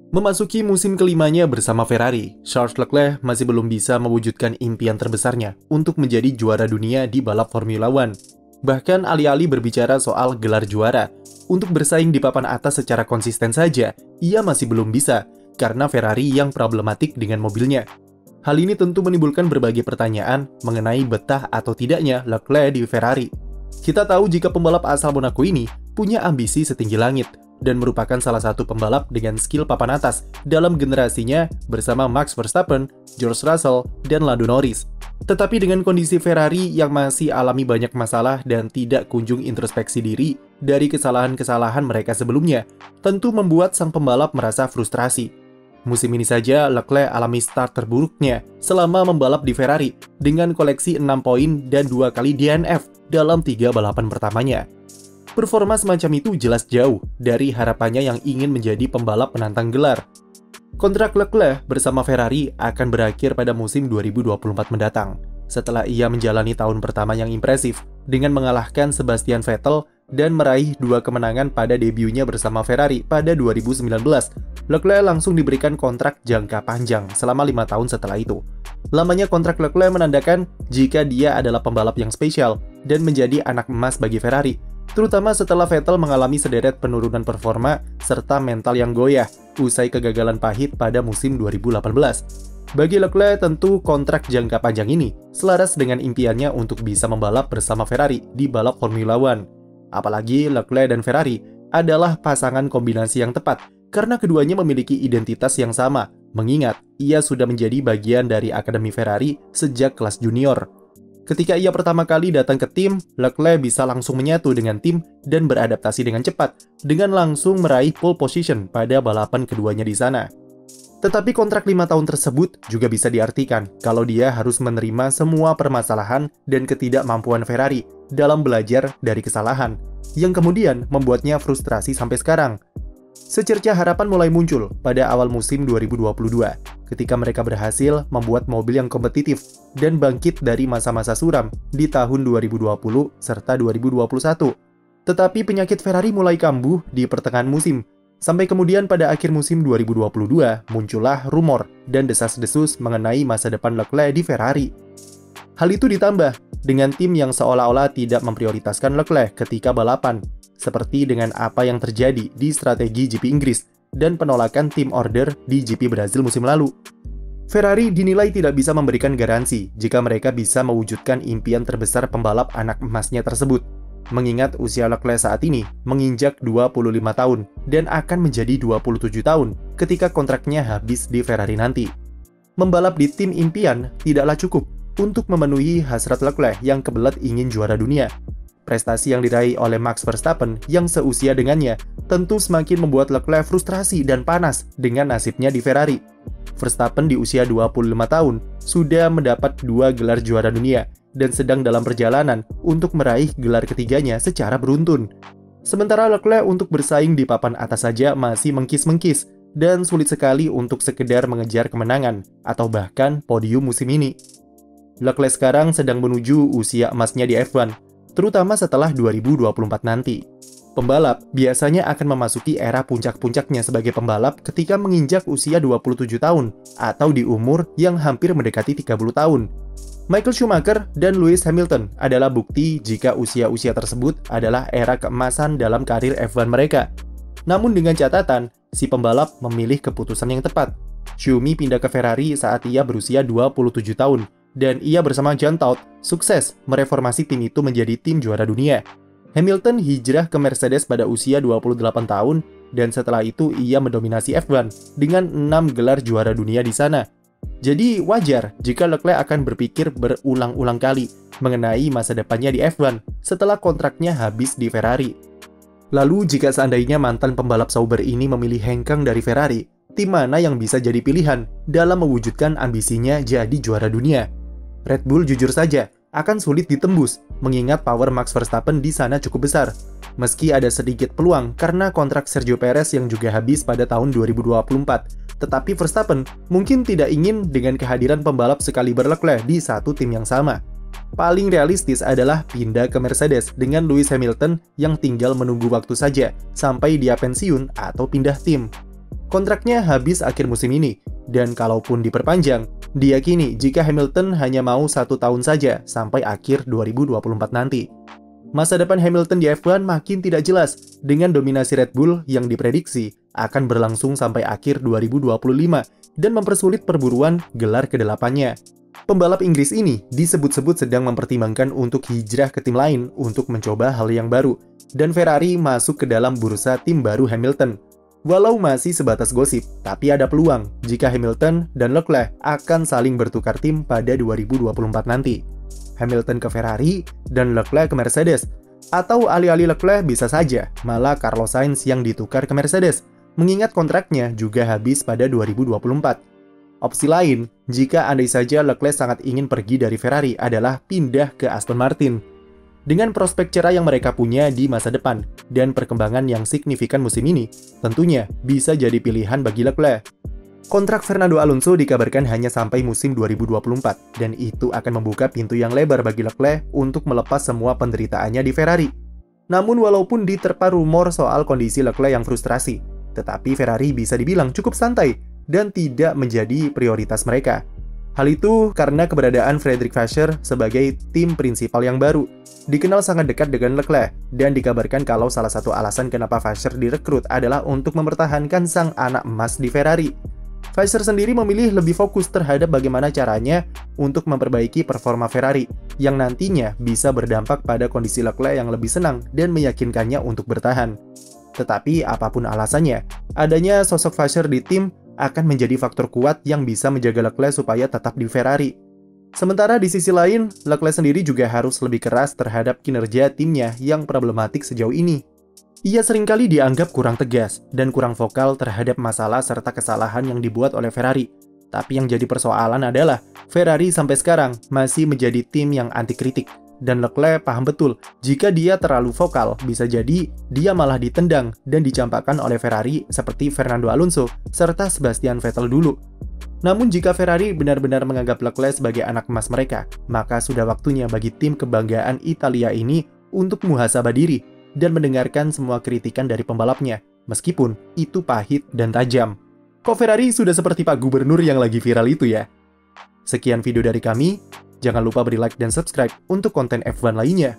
Memasuki musim kelimanya bersama Ferrari, Charles Leclerc masih belum bisa mewujudkan impian terbesarnya untuk menjadi juara dunia di balap Formula One. Bahkan alih-alih berbicara soal gelar juara, untuk bersaing di papan atas secara konsisten saja, ia masih belum bisa karena Ferrari yang problematik dengan mobilnya. Hal ini tentu menimbulkan berbagai pertanyaan mengenai betah atau tidaknya Leclerc di Ferrari. Kita tahu jika pembalap asal Monaco ini punya ambisi setinggi langit dan merupakan salah satu pembalap dengan skill papan atas dalam generasinya bersama Max Verstappen, George Russell, dan Lando Norris. Tetapi dengan kondisi Ferrari yang masih alami banyak masalah dan tidak kunjung introspeksi diri dari kesalahan-kesalahan mereka sebelumnya, tentu membuat sang pembalap merasa frustrasi. Musim ini saja Leclerc alami start terburuknya selama membalap di Ferrari dengan koleksi 6 poin dan 2 kali DNF dalam 3 balapan pertamanya. Performa semacam itu jelas jauh dari harapannya yang ingin menjadi pembalap penantang gelar. Kontrak Leclerc bersama Ferrari akan berakhir pada musim 2024 mendatang, setelah ia menjalani tahun pertama yang impresif dengan mengalahkan Sebastian Vettel dan meraih 2 kemenangan pada debutnya bersama Ferrari pada 2019. Leclerc langsung diberikan kontrak jangka panjang selama 5 tahun setelah itu. Lamanya kontrak Leclerc menandakan jika dia adalah pembalap yang spesial dan menjadi anak emas bagi Ferrari, terutama setelah Vettel mengalami sederet penurunan performa serta mental yang goyah usai kegagalan pahit pada musim 2018. Bagi Leclerc tentu kontrak jangka panjang ini selaras dengan impiannya untuk bisa membalap bersama Ferrari di balap Formula One. Apalagi Leclerc dan Ferrari adalah pasangan kombinasi yang tepat karena keduanya memiliki identitas yang sama, mengingat ia sudah menjadi bagian dari Akademi Ferrari sejak kelas junior. Ketika ia pertama kali datang ke tim, Leclerc bisa langsung menyatu dengan tim dan beradaptasi dengan cepat, dengan langsung meraih pole position pada balapan keduanya di sana. Tetapi kontrak 5 tahun tersebut juga bisa diartikan kalau dia harus menerima semua permasalahan dan ketidakmampuan Ferrari dalam belajar dari kesalahan, yang kemudian membuatnya frustrasi sampai sekarang. Secerca harapan mulai muncul pada awal musim 2022, ketika mereka berhasil membuat mobil yang kompetitif dan bangkit dari masa-masa suram di tahun 2020 serta 2021. Tetapi penyakit Ferrari mulai kambuh di pertengahan musim, sampai kemudian pada akhir musim 2022 muncullah rumor dan desas-desus mengenai masa depan Leclerc di Ferrari. Hal itu ditambah dengan tim yang seolah-olah tidak memprioritaskan Leclerc ketika balapan, seperti dengan apa yang terjadi di strategi GP Inggris dan penolakan tim order di GP Brazil musim lalu. Ferrari dinilai tidak bisa memberikan garansi jika mereka bisa mewujudkan impian terbesar pembalap anak emasnya tersebut, mengingat usia Leclerc saat ini menginjak 25 tahun dan akan menjadi 27 tahun ketika kontraknya habis di Ferrari nanti. Membalap di tim impian tidaklah cukup untuk memenuhi hasrat Leclerc yang kebelet ingin juara dunia. Prestasi yang diraih oleh Max Verstappen yang seusia dengannya tentu semakin membuat Leclerc frustrasi dan panas dengan nasibnya di Ferrari. Verstappen di usia 25 tahun sudah mendapat 2 gelar juara dunia dan sedang dalam perjalanan untuk meraih gelar ketiganya secara beruntun. Sementara Leclerc untuk bersaing di papan atas saja masih mengkis-mengkis dan sulit sekali untuk sekedar mengejar kemenangan atau bahkan podium musim ini. Leclerc sekarang sedang menuju usia emasnya di F1, terutama setelah 2024 nanti. Pembalap biasanya akan memasuki era puncak-puncaknya sebagai pembalap ketika menginjak usia 27 tahun atau di umur yang hampir mendekati 30 tahun. Michael Schumacher dan Lewis Hamilton adalah bukti jika usia-usia tersebut adalah era keemasan dalam karir F1 mereka. Namun dengan catatan, si pembalap memilih keputusan yang tepat. Schumi pindah ke Ferrari saat ia berusia 27 tahun, dan ia bersama Jean Todt sukses mereformasi tim itu menjadi tim juara dunia. Hamilton hijrah ke Mercedes pada usia 28 tahun, dan setelah itu ia mendominasi F1 dengan 6 gelar juara dunia di sana. Jadi wajar jika Leclerc akan berpikir berulang-ulang kali mengenai masa depannya di F1 setelah kontraknya habis di Ferrari. Lalu jika seandainya mantan pembalap Sauber ini memilih hengkang dari Ferrari, tim mana yang bisa jadi pilihan dalam mewujudkan ambisinya jadi juara dunia? Red Bull jujur saja akan sulit ditembus, mengingat power Max Verstappen di sana cukup besar. Meski ada sedikit peluang karena kontrak Sergio Perez yang juga habis pada tahun 2024, tetapi Verstappen mungkin tidak ingin dengan kehadiran pembalap sekaliber Leclerc di satu tim yang sama. Paling realistis adalah pindah ke Mercedes dengan Lewis Hamilton yang tinggal menunggu waktu saja sampai dia pensiun atau pindah tim. Kontraknya habis akhir musim ini, dan kalaupun diperpanjang, diyakini jika Hamilton hanya mau 1 tahun saja sampai akhir 2024 nanti. Masa depan Hamilton di F1 makin tidak jelas, dengan dominasi Red Bull yang diprediksi akan berlangsung sampai akhir 2025 dan mempersulit perburuan gelar ke-8-nya. Pembalap Inggris ini disebut-sebut sedang mempertimbangkan untuk hijrah ke tim lain untuk mencoba hal yang baru, dan Ferrari masuk ke dalam bursa tim baru Hamilton. Walau masih sebatas gosip, tapi ada peluang jika Hamilton dan Leclerc akan saling bertukar tim pada 2024 nanti. Hamilton ke Ferrari dan Leclerc ke Mercedes, atau alih-alih Leclerc bisa saja malah Carlos Sainz yang ditukar ke Mercedes, mengingat kontraknya juga habis pada 2024. Opsi lain, jika andai saja Leclerc sangat ingin pergi dari Ferrari adalah pindah ke Aston Martin. Dengan prospek cerah yang mereka punya di masa depan dan perkembangan yang signifikan musim ini, tentunya bisa jadi pilihan bagi Leclerc. Kontrak Fernando Alonso dikabarkan hanya sampai musim 2024, dan itu akan membuka pintu yang lebar bagi Leclerc untuk melepas semua penderitaannya di Ferrari. Namun walaupun diterpa rumor soal kondisi Leclerc yang frustrasi, tetapi Ferrari bisa dibilang cukup santai dan tidak menjadi prioritas mereka. Hal itu karena keberadaan Frederick Vasseur sebagai tim prinsipal yang baru, dikenal sangat dekat dengan Leclerc, dan dikabarkan kalau salah satu alasan kenapa Vasseur direkrut adalah untuk mempertahankan sang anak emas di Ferrari. Vasseur sendiri memilih lebih fokus terhadap bagaimana caranya untuk memperbaiki performa Ferrari, yang nantinya bisa berdampak pada kondisi Leclerc yang lebih senang dan meyakinkannya untuk bertahan. Tetapi apapun alasannya, adanya sosok Vasseur di tim akan menjadi faktor kuat yang bisa menjaga Leclerc supaya tetap di Ferrari. Sementara di sisi lain, Leclerc sendiri juga harus lebih keras terhadap kinerja timnya yang problematik sejauh ini. Ia seringkali dianggap kurang tegas dan kurang vokal terhadap masalah serta kesalahan yang dibuat oleh Ferrari. Tapi yang jadi persoalan adalah Ferrari sampai sekarang masih menjadi tim yang anti kritik. Dan Leclerc paham betul, jika dia terlalu vokal, bisa jadi dia malah ditendang dan dicampakkan oleh Ferrari seperti Fernando Alonso serta Sebastian Vettel dulu. Namun jika Ferrari benar-benar menganggap Leclerc sebagai anak emas mereka, maka sudah waktunya bagi tim kebanggaan Italia ini untuk muhasabah diri dan mendengarkan semua kritikan dari pembalapnya, meskipun itu pahit dan tajam. Kok Ferrari sudah seperti Pak Gubernur yang lagi viral itu ya? Sekian video dari kami, jangan lupa beri like dan subscribe untuk konten F1 lainnya.